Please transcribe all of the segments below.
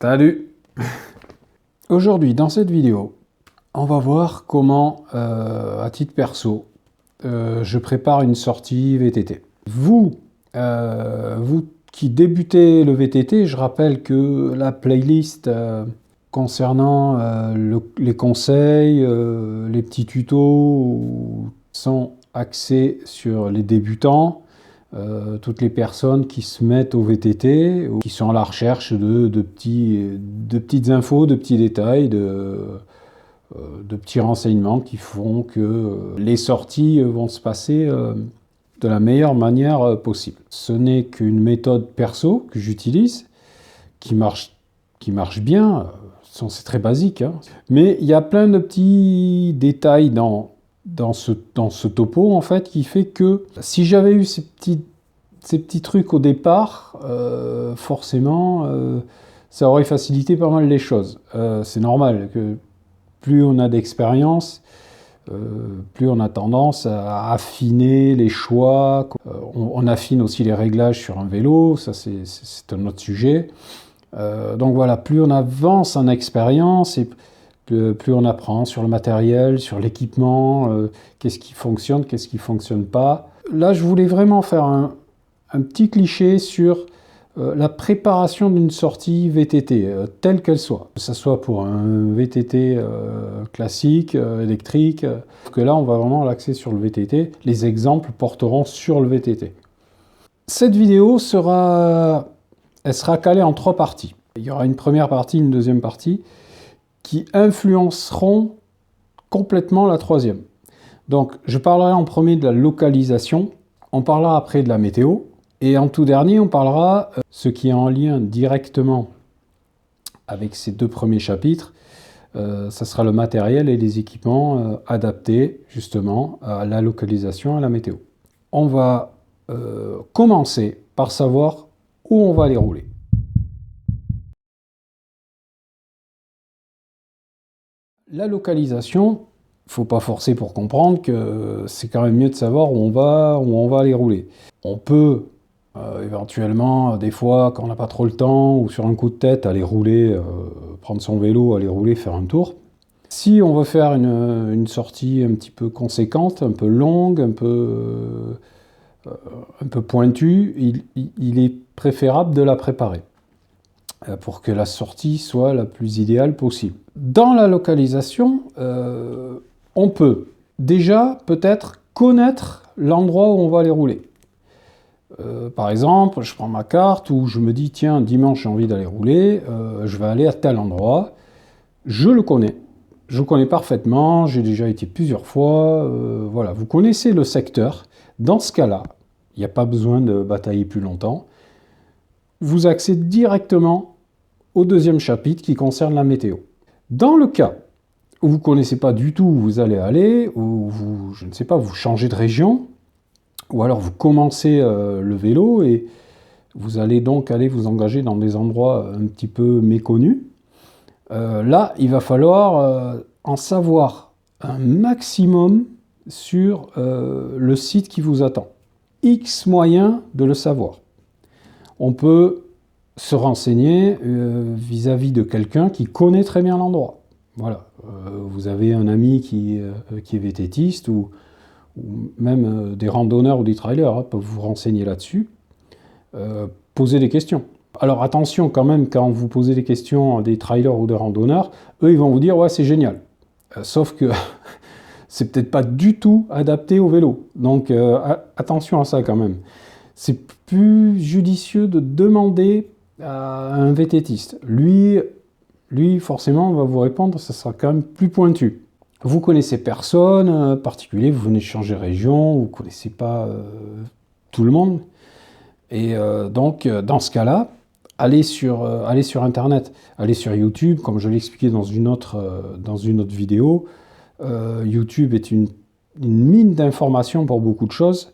Salut! Aujourd'hui, dans cette vidéo, on va voir comment, à titre perso, je prépare une sortie VTT. Vous qui débutez le VTT, je rappelle que la playlist concernant les conseils, les petits tutos sont axés sur les débutants. Toutes les personnes qui se mettent au VTT ou qui sont à la recherche de petites infos, de petits détails, de petits renseignements qui font que les sorties vont se passer de la meilleure manière possible. Ce n'est qu'une méthode perso que j'utilise, qui marche bien. C'est très basique, hein. Mais il y a plein de petits détails dans ce topo, en fait, qui fait que si j'avais eu ces petits trucs au départ, forcément, ça aurait facilité pas mal les choses. C'est normal que plus on a d'expérience, plus on a tendance à affiner les choix. On affine aussi les réglages sur un vélo, ça c'est un autre sujet. Donc voilà, plus on avance en expérience et plus on apprend sur le matériel, sur l'équipement, qu'est-ce qui fonctionne, qu'est-ce qui ne fonctionne pas. Là, je voulais vraiment faire un petit cliché sur la préparation d'une sortie VTT, telle qu'elle soit. Que ce soit pour un VTT classique, électrique, que là, on va vraiment l'axer sur le VTT. Les exemples porteront sur le VTT. Cette vidéo sera calée en 3 parties. Il y aura une première partie, une deuxième partie, qui influenceront complètement la troisième. Donc, je parlerai en premier de la localisation, on parlera après de la météo, et en tout dernier, on parlera ce qui est en lien directement avec ces 2 premiers chapitres. Ça sera le matériel et les équipements adaptés justement à la localisation, à la météo. On va commencer par savoir où on va les rouler. La localisation, il ne faut pas forcer pour comprendre que c'est quand même mieux de savoir où on va les rouler. On peut éventuellement, des fois, quand on n'a pas trop le temps, ou sur un coup de tête, aller rouler, prendre son vélo, aller rouler, faire un tour. Si on veut faire une sortie un petit peu conséquente, un peu longue, un peu pointue, il est préférable de la préparer pour que la sortie soit la plus idéale possible. Dans la localisation, on peut déjà peut-être connaître l'endroit où on va aller rouler. Par exemple, je prends ma carte où je me dis tiens, dimanche j'ai envie d'aller rouler, je vais aller à tel endroit. Je le connais parfaitement, j'ai déjà été plusieurs fois. Voilà, vous connaissez le secteur. Dans ce cas-là, il n'y a pas besoin de batailler plus longtemps. Vous accédez directement au deuxième chapitre qui concerne la météo. Dans le cas où vous ne connaissez pas du tout où vous allez aller, ou vous, je ne sais pas, vous changez de région, ou alors vous commencez le vélo et vous allez donc aller vous engager dans des endroits un petit peu méconnus, là, il va falloir en savoir un maximum sur le site qui vous attend. X moyens de le savoir. On peut se renseigner vis-à-vis de quelqu'un qui connaît très bien l'endroit. Voilà, vous avez un ami qui est VTTiste ou même des randonneurs ou des trailers peuvent vous renseigner là-dessus. Posez des questions. Alors attention quand même, quand vous posez des questions à des trailers ou des randonneurs, eux ils vont vous dire ouais c'est génial. Sauf que c'est peut-être pas du tout adapté au vélo. Donc attention à ça quand même. C'est plus judicieux de demander à un VTTiste. Lui forcément va vous répondre, ça sera quand même plus pointu. Vous connaissez personne particulier, vous venez de changer de région, vous ne connaissez pas tout le monde. Et donc, dans ce cas-là, allez sur Internet, allez sur YouTube, comme je l'ai expliqué dans une autre vidéo. YouTube est une mine d'informations pour beaucoup de choses.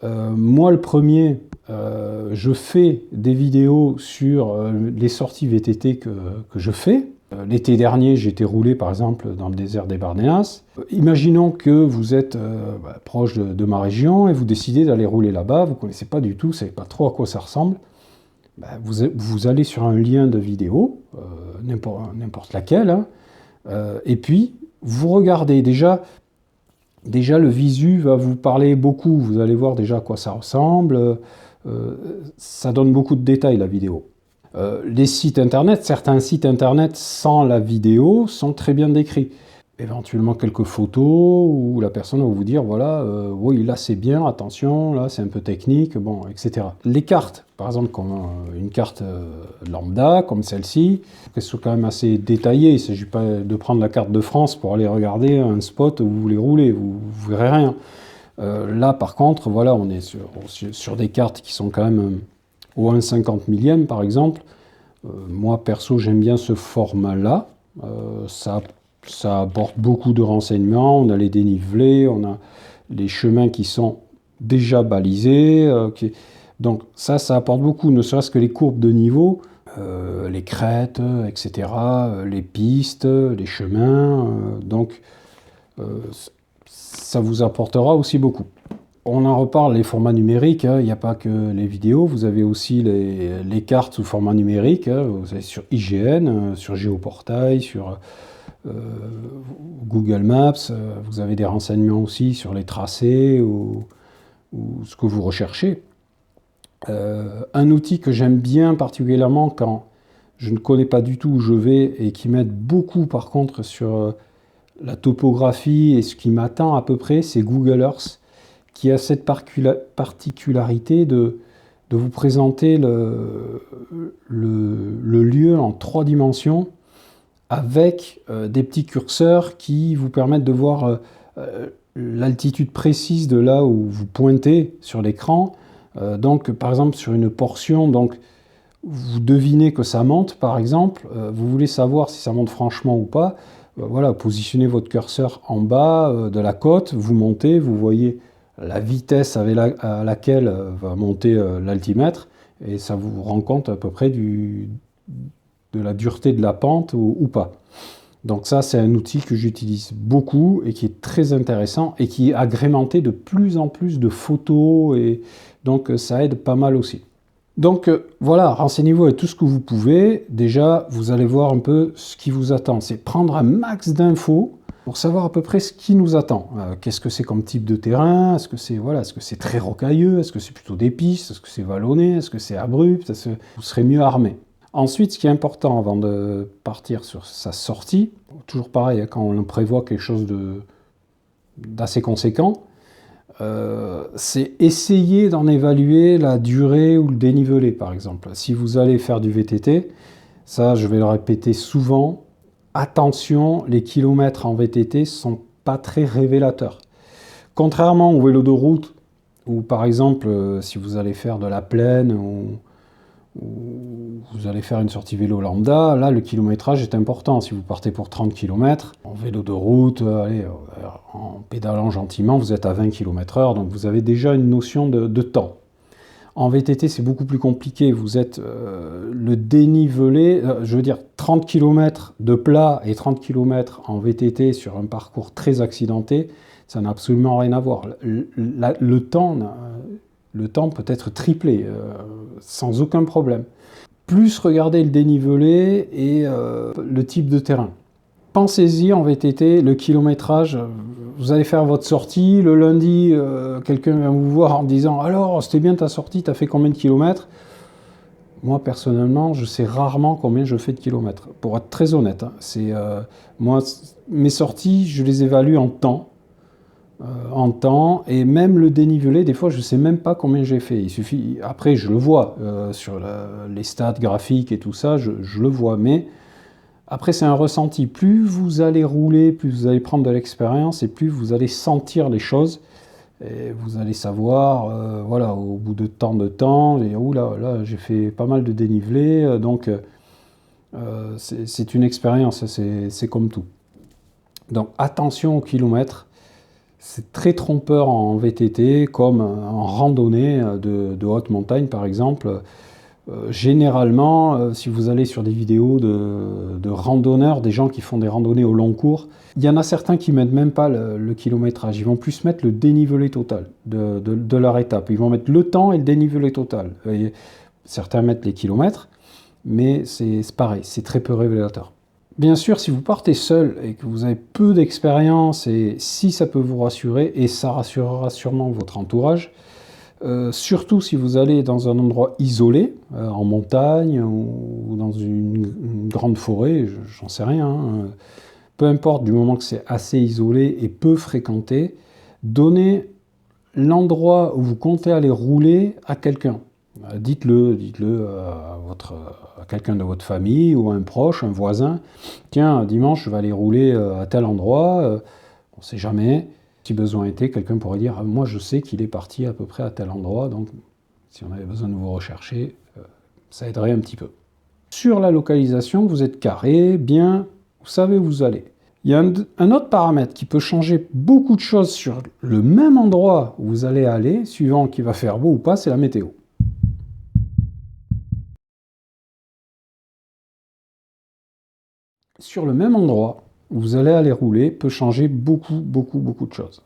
Moi, le premier, je fais des vidéos sur les sorties VTT que je fais. L'été dernier, j'ai été roulé par exemple dans le désert des Barneas. Imaginons que vous êtes proche de ma région et vous décidez d'aller rouler là-bas, vous ne connaissez pas du tout, vous ne savez pas trop à quoi ça ressemble. vous allez sur un lien de vidéo, n'importe laquelle, hein, et puis vous regardez déjà le visu va vous parler beaucoup, vous allez voir déjà à quoi ça ressemble, ça donne beaucoup de détails la vidéo. Les sites internet, certains sites internet sans la vidéo sont très bien décrits. Éventuellement quelques photos où la personne va vous dire voilà, oui là c'est bien, attention, là c'est un peu technique, bon, etc. Les cartes, par exemple comme une carte lambda comme celle-ci, qu'elles soient quand même assez détaillées. Il ne s'agit pas de prendre la carte de France pour aller regarder un spot où vous voulez rouler, vous ne verrez rien. Là par contre, voilà, on est sur des cartes qui sont quand même au 1/50 millième par exemple. Moi perso j'aime bien ce format-là, ça apporte beaucoup de renseignements, on a les dénivelés, on a les chemins qui sont déjà balisés. Donc ça apporte beaucoup, ne serait-ce que les courbes de niveau, les crêtes, etc., les pistes, les chemins. Donc ça vous apportera aussi beaucoup. On en reparle, les formats numériques, il n'y a pas que les vidéos, vous avez aussi les cartes sous format numérique, vous avez sur IGN, sur Géoportail, sur Google Maps, vous avez des renseignements aussi sur les tracés ou ce que vous recherchez. Un outil que j'aime bien particulièrement quand je ne connais pas du tout où je vais et qui m'aide beaucoup par contre sur la topographie et ce qui m'attend à peu près, c'est Google Earth, qui a cette particularité de vous présenter le lieu en 3 dimensions avec des petits curseurs qui vous permettent de voir l'altitude précise de là où vous pointez sur l'écran. Donc par exemple sur une portion, donc, vous devinez que ça monte par exemple, vous voulez savoir si ça monte franchement ou pas, voilà, positionnez votre curseur en bas de la côte, vous montez, vous voyez la vitesse à laquelle va monter l'altimètre, et ça vous rend compte à peu près de la dureté de la pente ou pas. Donc ça, c'est un outil que j'utilise beaucoup et qui est très intéressant et qui est agrémenté de plus en plus de photos, et donc ça aide pas mal aussi. Donc voilà, renseignez-vous avec tout ce que vous pouvez. Déjà, vous allez voir un peu ce qui vous attend. C'est prendre un max d'infos pour savoir à peu près ce qui nous attend. Qu'est-ce que c'est comme type de terrain? Est-ce que c'est très rocailleux? Est-ce que c'est plutôt des pistes? Est-ce que c'est vallonné? Est-ce que c'est abrupt? Vous serez mieux armé. Ensuite, ce qui est important avant de partir sur sa sortie, toujours pareil, quand on prévoit quelque chose d'assez conséquent, c'est essayer d'en évaluer la durée ou le dénivelé, par exemple. Si vous allez faire du VTT, ça je vais le répéter souvent, attention, les kilomètres en VTT ne sont pas très révélateurs. Contrairement au vélo de route, où par exemple, si vous allez faire de la plaine ou vous allez faire une sortie vélo lambda, là le kilométrage est important. Si vous partez pour 30 km, en vélo de route, en pédalant gentiment, vous êtes à 20 km/h, donc vous avez déjà une notion de temps. En VTT, c'est beaucoup plus compliqué. Vous êtes le dénivelé, je veux dire 30 km de plat et 30 km en VTT sur un parcours très accidenté, ça n'a absolument rien à voir. Le temps peut être triplé, sans aucun problème. Plus regardez le dénivelé et le type de terrain. Pensez-y en VTT, le kilométrage, vous allez faire votre sortie, le lundi, quelqu'un vient vous voir en disant « Alors, c'était bien ta sortie, t'as fait combien de kilomètres ?» Moi, personnellement, je sais rarement combien je fais de kilomètres. Pour être très honnête, hein, moi, mes sorties, je les évalue en temps. Et même le dénivelé, des fois je ne sais même pas combien j'ai fait. Il suffit, après je le vois sur les stats graphiques et tout ça, je le vois, mais après c'est un ressenti. Plus vous allez rouler, plus vous allez prendre de l'expérience et plus vous allez sentir les choses, et vous allez savoir, voilà, au bout de tant de temps, et là j'ai fait pas mal de dénivelé, donc c'est une expérience, c'est comme tout. Donc attention aux kilomètres. C'est très trompeur en VTT, comme en randonnée de haute montagne par exemple. Généralement, si vous allez sur des vidéos de randonneurs, des gens qui font des randonnées au long cours, il y en a certains qui ne mettent même pas le kilométrage. Ils vont plus mettre le dénivelé total de leur étape. Ils vont mettre le temps et le dénivelé total. Et Certains mettent les kilomètres, mais c'est pareil, c'est très peu révélateur. Bien sûr, si vous partez seul et que vous avez peu d'expérience, et si ça peut vous rassurer, et ça rassurera sûrement votre entourage, surtout si vous allez dans un endroit isolé, en montagne ou dans une grande forêt, j'en sais rien, hein, peu importe du moment que c'est assez isolé et peu fréquenté, donnez l'endroit où vous comptez aller rouler à quelqu'un. Dites-le à quelqu'un de votre famille ou à un proche, un voisin. Tiens, dimanche, je vais aller rouler à tel endroit. On ne sait jamais. Si besoin était, quelqu'un pourrait dire ah, moi, je sais qu'il est parti à peu près à tel endroit. Donc, si on avait besoin de vous rechercher, ça aiderait un petit peu. Sur la localisation, vous êtes carré, bien, vous savez où vous allez. Il y a un autre paramètre qui peut changer beaucoup de choses sur le même endroit où vous allez aller, suivant qu'il va faire beau ou pas, c'est la météo. Sur le même endroit où vous allez aller rouler peut changer beaucoup de choses.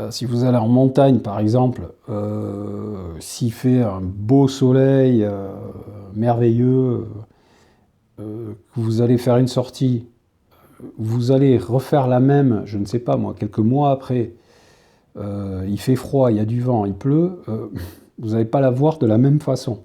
Si vous allez en montagne, par exemple, s'il fait un beau soleil merveilleux, que vous allez faire une sortie, vous allez refaire la même, je ne sais pas moi, quelques mois après, il fait froid, il y a du vent, il pleut, vous n'allez pas la voir de la même façon.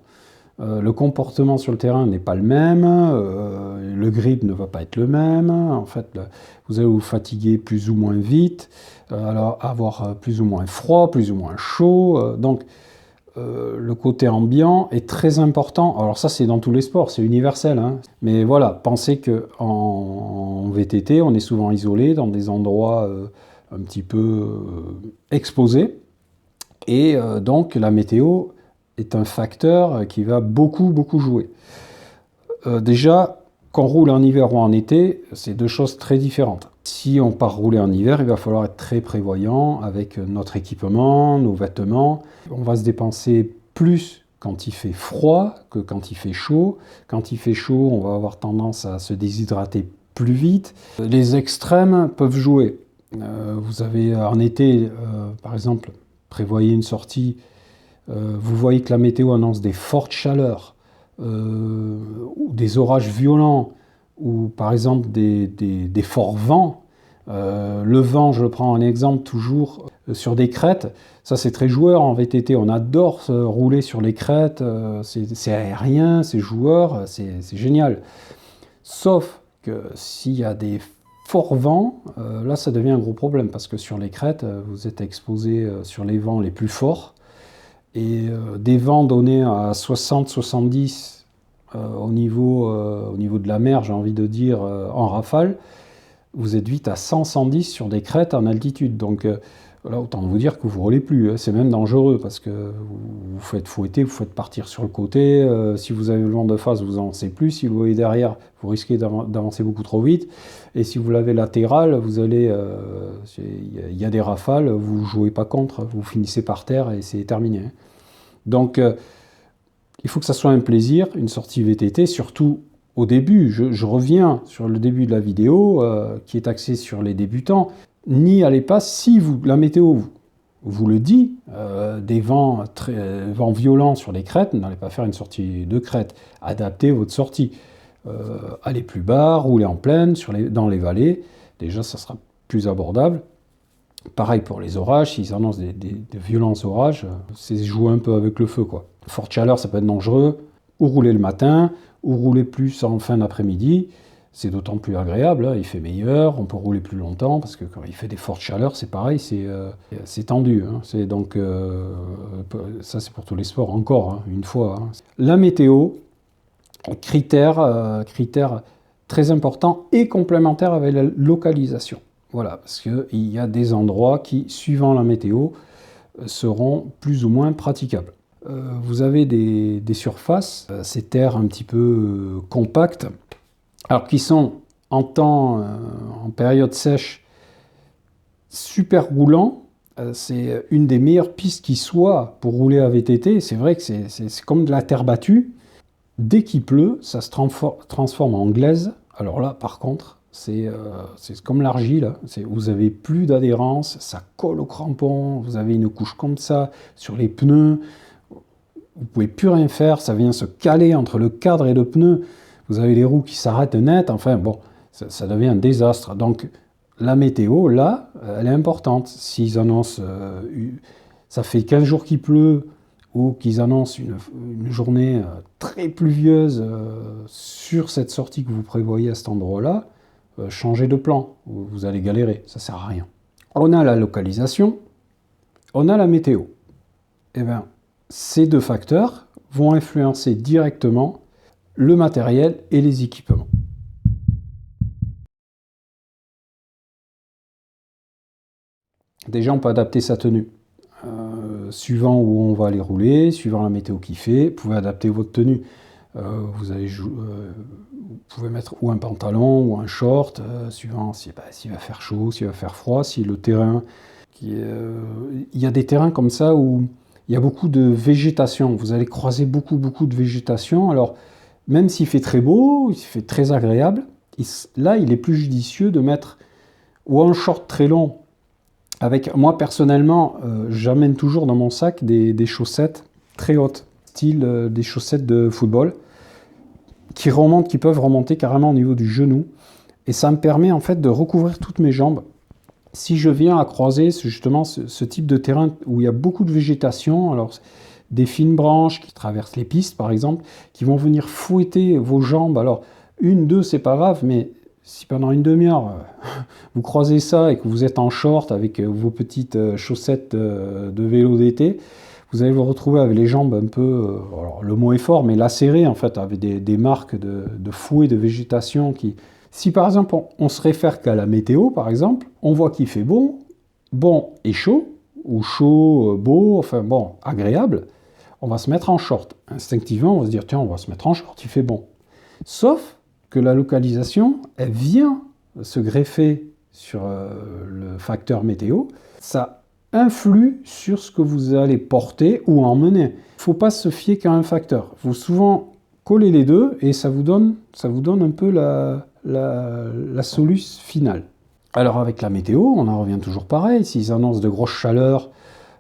Le comportement sur le terrain n'est pas le même, le grip ne va pas être le même, en fait, vous allez vous fatiguer plus ou moins vite, alors avoir plus ou moins froid, plus ou moins chaud, donc le côté ambiant est très important. Alors ça, c'est dans tous les sports, c'est universel, hein. Mais voilà, pensez qu'en VTT, on est souvent isolé dans des endroits un petit peu exposés, et donc la météo est un facteur qui va beaucoup jouer. Déjà, qu'on roule en hiver ou en été, c'est deux choses très différentes. Si on part rouler en hiver, il va falloir être très prévoyant avec notre équipement, nos vêtements. On va se dépenser plus quand il fait froid que quand il fait chaud. Quand il fait chaud, on va avoir tendance à se déshydrater plus vite. Les extrêmes peuvent jouer. Vous avez en été, par exemple, prévoyez une sortie. Vous voyez que la météo annonce des fortes chaleurs, ou des orages violents, ou par exemple des forts vents. Le vent, je prends un exemple toujours sur des crêtes. Ça, c'est très joueur en VTT. On adore rouler sur les crêtes. C'est aérien, c'est joueur, c'est génial. Sauf que s'il y a des forts vents, là, ça devient un gros problème parce que sur les crêtes, vous êtes exposé sur les vents les plus forts. Et des vents donnés à 60-70 au niveau de la mer, j'ai envie de dire, en rafale, vous êtes vite à 100-110 sur des crêtes en altitude. Donc là, autant vous dire que vous ne roulez plus. Hein. C'est même dangereux parce que vous faites fouetter, vous faites partir sur le côté. Si vous avez le vent de face, vous n'avancez plus. Si vous voyez derrière, vous risquez d'avancer beaucoup trop vite. Et si vous l'avez latéral, vous allez, y a des rafales, vous ne jouez pas contre, vous finissez par terre et c'est terminé. Hein. Donc, il faut que ça soit un plaisir, une sortie VTT, surtout au début. Je reviens sur le début de la vidéo qui est axée sur les débutants. N'y allez pas si la météo vous le dit, des vents violents sur les crêtes, n'allez pas faire une sortie de crête. Adaptez votre sortie. Allez plus bas, roulez en plaine, dans les vallées. Déjà, ça sera plus abordable. Pareil pour les orages, s'ils annoncent des violents orages, c'est jouer un peu avec le feu, quoi. Forte chaleur, ça peut être dangereux. Ou rouler le matin, ou rouler plus en fin d'après-midi. C'est d'autant plus agréable, hein, il fait meilleur, on peut rouler plus longtemps, parce que quand il fait des fortes chaleurs, c'est pareil, c'est tendu. Hein. Ça c'est pour tous les sports, encore, hein, une fois. Hein. La météo, critère très important et complémentaire avec la localisation. Voilà, parce qu'il y a des endroits qui, suivant la météo, seront plus ou moins praticables. Vous avez des surfaces, ces terres un petit peu compactes, alors qui sont en période sèche, super roulants. C'est une des meilleures pistes qui soit pour rouler à VTT. C'est vrai que c'est comme de la terre battue. Dès qu'il pleut, ça se transforme en glaise. Alors là, par contre, c'est comme l'argile. Vous avez plus d'adhérence, ça colle au crampon. Vous avez une couche comme ça sur les pneus. vous ne pouvez plus rien faire, ça vient se caler entre le cadre et le pneu, vous avez les roues qui s'arrêtent net, enfin bon, ça devient un désastre. Donc la météo, là, elle est importante. S'ils annoncent, ça fait 15 jours qu'il pleut, ou qu'ils annoncent une journée très pluvieuse sur cette sortie que vous prévoyez à cet endroit-là, changez de plan, vous allez galérer, ça ne sert à rien. On a la localisation, on a la météo. Eh bien, ces deux facteurs vont influencer directement le matériel et les équipements. Déjà, on peut adapter sa tenue. Suivant où on va aller rouler, suivant la météo qu'il fait, vous pouvez adapter votre tenue. Vous pouvez mettre ou un pantalon ou un short, suivant s'il va faire chaud, s'il va faire froid, si le terrain... il y a des terrains comme ça où il y a beaucoup de végétation. Vous allez croiser beaucoup de végétation. Alors, même s'il fait très beau, il fait très agréable, là, il est plus judicieux de mettre ou un short très long. Moi, personnellement, j'amène toujours dans mon sac des chaussettes très hautes, style des chaussettes de football, qui peuvent remonter carrément au niveau du genou. Et ça me permet en fait de recouvrir toutes mes jambes. Si je viens à croiser justement ce type de terrain où il y a beaucoup de végétation, alors des fines branches qui traversent les pistes par exemple, qui vont venir fouetter vos jambes. Alors, une, deux, c'est pas grave, mais si pendant une demi-heure, vous croisez ça et que vous êtes en short avec vos petites chaussettes de vélo d'été, vous allez vous retrouver avec les jambes un peu, alors le mot est fort, mais lacérées en fait, avec des marques de fouet de végétation qui... Si par exemple on se réfère qu'à la météo, par exemple, on voit qu'il fait bon et chaud, ou chaud, beau, enfin bon, agréable, on va se mettre en short. Instinctivement, on va se dire, tiens, on va se mettre en short, il fait bon. Sauf que la localisation, elle vient se greffer sur le facteur météo, ça influe sur ce que vous allez porter ou emmener. Il ne faut pas se fier qu'à un facteur. Il faut souvent coller les deux et ça vous donne un peu la solution finale. Alors avec la météo, on en revient toujours pareil. S'ils annoncent de grosses chaleurs,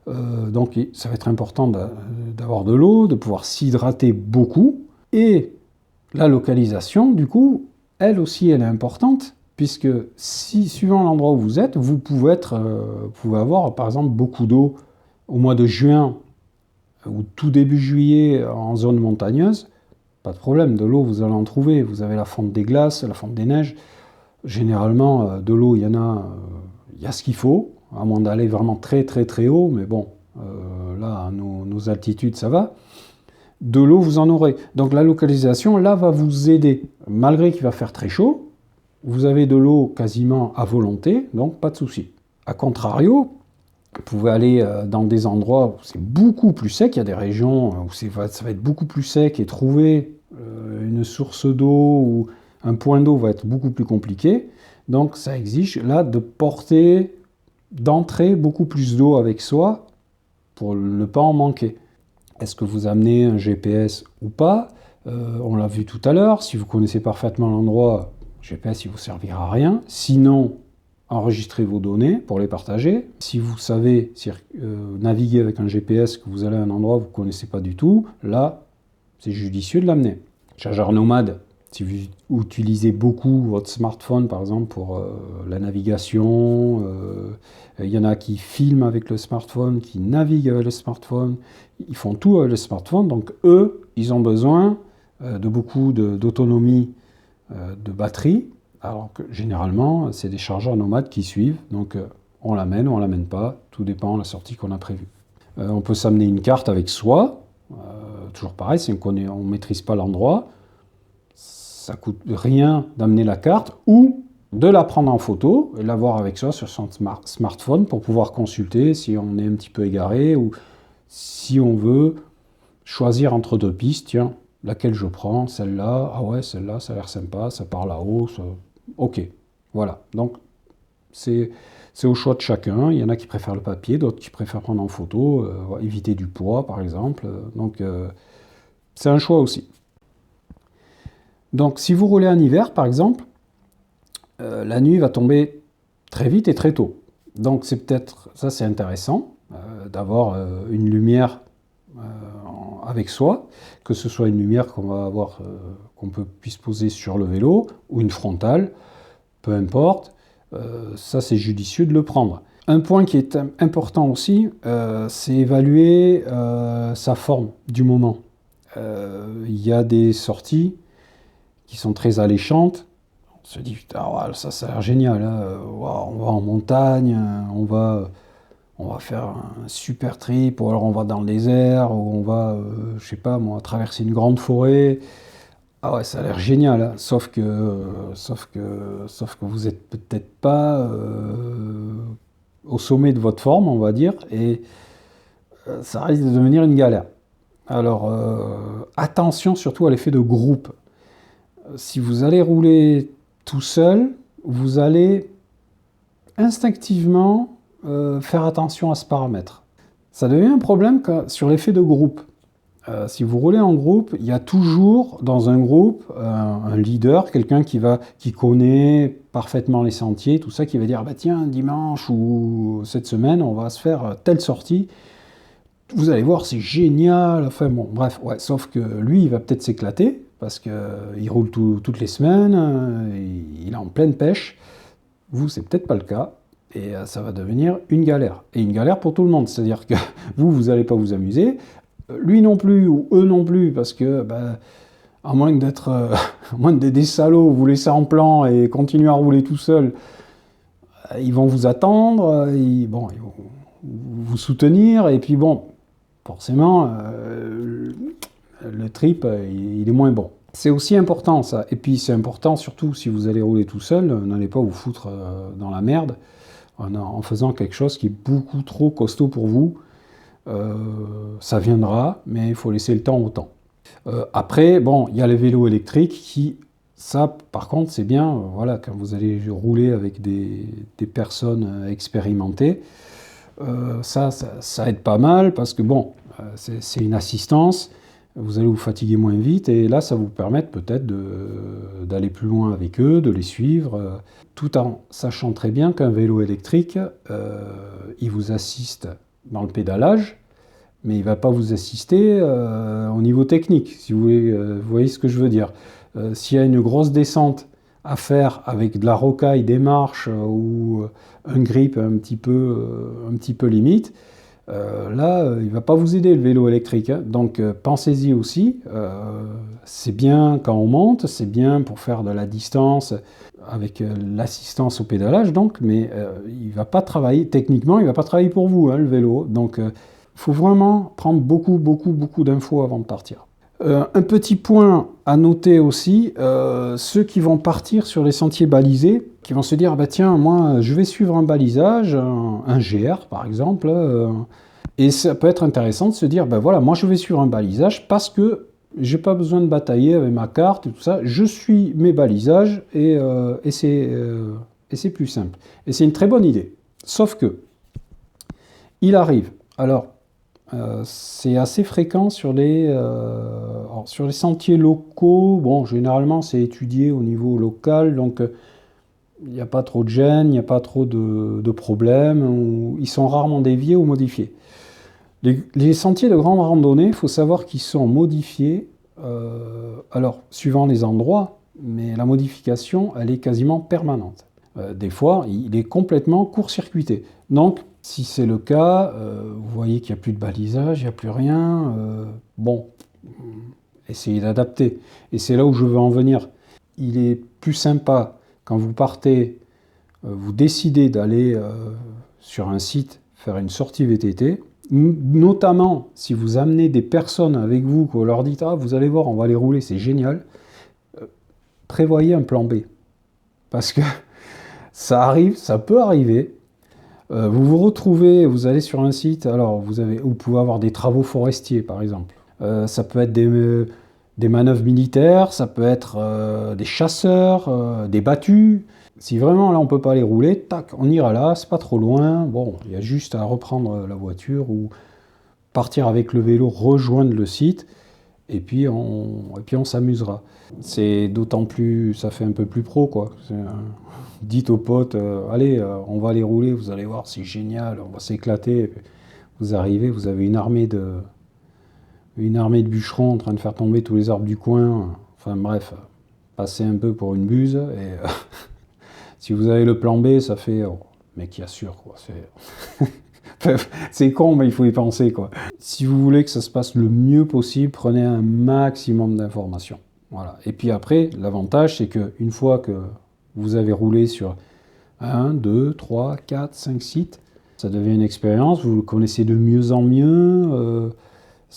donc ça va être important d'avoir de l'eau, de pouvoir s'hydrater beaucoup. Et la localisation, du coup, elle aussi, elle est importante, puisque si, suivant l'endroit où vous êtes, vous pouvez avoir, par exemple, beaucoup d'eau au mois de juin ou tout début juillet en zone montagneuse. Pas de problème, de l'eau, vous allez en trouver. Vous avez la fonte des glaces, la fonte des neiges. Généralement, de l'eau, il y a ce qu'il faut, à moins d'aller vraiment très haut, mais bon, là, nos altitudes, ça va. De l'eau, vous en aurez. Donc la localisation, là, va vous aider. Malgré qu'il va faire très chaud, vous avez de l'eau quasiment à volonté, donc pas de souci. A contrario, vous pouvez aller dans des endroits où c'est beaucoup plus sec. Il y a des régions où ça va être beaucoup plus sec et trouver une source d'eau ou un point d'eau va être beaucoup plus compliqué. Donc ça exige là de porter, d'entrer beaucoup plus d'eau avec soi pour ne pas en manquer. Est-ce que vous amenez un GPS ou pas? On l'a vu tout à l'heure, si vous connaissez parfaitement l'endroit, le GPS il ne vous servira à rien. Sinon, enregistrez vos données pour les partager. Si vous savez naviguer avec un GPS, que vous allez à un endroit que vous ne connaissez pas du tout, là, c'est judicieux de l'amener. Chargeur nomade, si vous utilisez beaucoup votre smartphone, par exemple, pour la navigation, il y en a qui filment avec le smartphone, qui naviguent avec le smartphone, ils font tout avec le smartphone, donc eux, ils ont besoin de beaucoup d'autonomie de batterie, alors que généralement, c'est des chargeurs nomades qui suivent, donc on l'amène ou on l'amène pas, tout dépend de la sortie qu'on a prévue. On peut s'amener une carte avec soi, toujours pareil, si on ne maîtrise pas l'endroit, ça ne coûte rien d'amener la carte ou de la prendre en photo et l'avoir avec soi sur son smartphone pour pouvoir consulter si on est un petit peu égaré ou si on veut choisir entre deux pistes, tiens, laquelle je prends, celle-là, ah ouais, celle-là, ça a l'air sympa, ça part là-haut, ok, voilà. Donc, c'est au choix de chacun. Il y en a qui préfèrent le papier, d'autres qui préfèrent prendre en photo, éviter du poids, par exemple. Donc, c'est un choix aussi. Donc, si vous roulez en hiver, par exemple, la nuit va tomber très vite et très tôt. Donc, c'est intéressant d'avoir une lumière avec soi, que ce soit une lumière qu'on va avoir, puisse poser sur le vélo, ou une frontale, peu importe, ça c'est judicieux de le prendre. Un point qui est important aussi, c'est évaluer sa forme du moment. Il y a des sorties qui sont très alléchantes. On se dit, putain, ouais, ça a l'air génial, hein. Wow, on va en montagne, on va faire un super trip, ou alors on va dans le désert, ou on va, je sais pas moi, traverser une grande forêt. Ah ouais, ça a l'air génial, hein. Sauf que vous êtes peut-être pas au sommet de votre forme, on va dire, et ça risque de devenir une galère. Alors, attention surtout à l'effet de groupe. Si vous allez rouler tout seul, vous allez instinctivement faire attention à ce paramètre. Ça devient un problème sur l'effet de groupe. Si vous roulez en groupe, il y a toujours dans un groupe un leader, quelqu'un qui connaît parfaitement les sentiers, tout ça, qui va dire bah tiens, dimanche ou cette semaine, on va se faire telle sortie. Vous allez voir, c'est génial. Enfin bon, bref, ouais, sauf que lui, il va peut-être s'éclater parce qu'il roule toutes les semaines, il est en pleine pêche. Vous, c'est peut-être pas le cas. Et ça va devenir une galère. Et une galère pour tout le monde. C'est-à-dire que vous n'allez pas vous amuser. Lui non plus, ou eux non plus, parce que, à moins d'être des salauds, vous laissez en plan et continuer à rouler tout seul, ils vont vous attendre, ils vont vous soutenir, et puis bon, forcément, le trip, il est moins bon. C'est aussi important ça, et puis c'est important surtout si vous allez rouler tout seul, n'allez pas vous foutre dans la merde en faisant quelque chose qui est beaucoup trop costaud pour vous. Ça viendra, mais il faut laisser le temps au temps. Après, bon, il y a les vélos électriques qui, ça par contre, c'est bien, voilà, quand vous allez rouler avec des personnes expérimentées, ça aide pas mal parce que bon, c'est une assistance, vous allez vous fatiguer moins vite et là, ça vous permet peut-être d'aller plus loin avec eux, de les suivre, tout en sachant très bien qu'un vélo électrique, il vous assiste dans le pédalage, mais il ne va pas vous assister au niveau technique, si vous voyez ce que je veux dire. S'il y a une grosse descente à faire avec de la rocaille, des marches ou un grip un petit peu limite, là, il ne va pas vous aider le vélo électrique, hein. Donc pensez-y aussi, c'est bien quand on monte, c'est bien pour faire de la distance avec l'assistance au pédalage, donc, mais il ne va pas travailler, techniquement, il ne va pas travailler pour vous, hein, le vélo. Donc il faut vraiment prendre beaucoup d'infos avant de partir. Un petit point à noter aussi, ceux qui vont partir sur les sentiers balisés, qui vont se dire, bah tiens, moi je vais suivre un balisage, un GR par exemple, et ça peut être intéressant de se dire, bah voilà, moi je vais suivre un balisage parce que j'ai pas besoin de batailler avec ma carte et tout ça, je suis mes balisages et c'est plus simple. Et c'est une très bonne idée. Sauf que, il arrive, alors, c'est assez fréquent sur les sentiers locaux. Bon, généralement, c'est étudié au niveau local, donc il n'y a pas trop de gêne, il n'y a pas trop de problèmes. Ils sont rarement déviés ou modifiés. Les sentiers de grande randonnée, il faut savoir qu'ils sont modifiés, alors, suivant les endroits, mais la modification, elle est quasiment permanente. Des fois, il est complètement court-circuité. Donc, si c'est le cas, vous voyez qu'il n'y a plus de balisage, il n'y a plus rien, bon, essayez d'adapter. Et c'est là où je veux en venir. Il est plus sympa quand vous partez, vous décidez d'aller sur un site faire une sortie VTT, notamment si vous amenez des personnes avec vous, que vous leur dites « Ah, vous allez voir, on va les rouler, c'est génial », prévoyez un plan B. Parce que ça arrive, ça peut arriver. Vous vous retrouvez, vous allez sur un site, alors vous pouvez avoir des travaux forestiers par exemple. Ça peut être des manœuvres militaires, ça peut être des chasseurs, des battues. Si vraiment là on peut pas les rouler, tac, on ira là, c'est pas trop loin. Bon, il y a juste à reprendre la voiture ou partir avec le vélo, rejoindre le site et puis on s'amusera. C'est d'autant plus, ça fait un peu plus pro quoi. Dites aux potes, allez, on va aller rouler, vous allez voir, c'est génial, on va s'éclater. Vous arrivez, vous avez une armée une armée de bûcherons en train de faire tomber tous les arbres du coin. Enfin bref, passez un peu pour une buse. Et si vous avez le plan B, ça fait... Oh, mec qui assure, quoi. C'est con, mais il faut y penser, quoi. Si vous voulez que ça se passe le mieux possible, prenez un maximum d'informations. Voilà. Et puis après, l'avantage, c'est qu'une fois que vous avez roulé sur 1, 2, 3, 4, 5 sites, ça devient une expérience, vous le connaissez de mieux en mieux,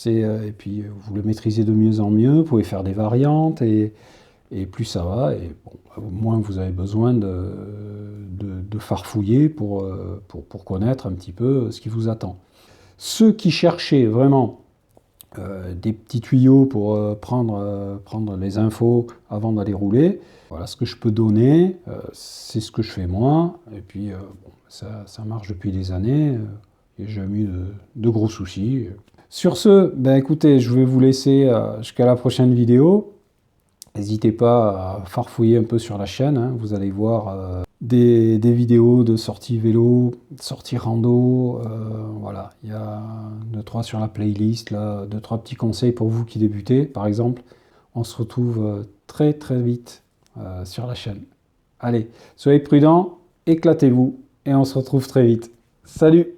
et puis vous le maîtrisez de mieux en mieux, vous pouvez faire des variantes, et plus ça va, et bon, moins vous avez besoin de farfouiller pour connaître un petit peu ce qui vous attend. Ceux qui cherchaient vraiment des petits tuyaux pour prendre les infos avant d'aller rouler, voilà ce que je peux donner, c'est ce que je fais moi, et puis bon, ça marche depuis des années, et j'ai jamais eu de gros soucis. Sur ce, ben écoutez, je vais vous laisser jusqu'à la prochaine vidéo. N'hésitez pas à farfouiller un peu sur la chaîne, hein. Vous allez voir des vidéos de sortie vélo, sortie rando, voilà, il y a 2-3 sur la playlist, là, 2-3 petits conseils pour vous qui débutez, par exemple. On se retrouve très très vite sur la chaîne. Allez, soyez prudents, éclatez-vous, et on se retrouve très vite. Salut!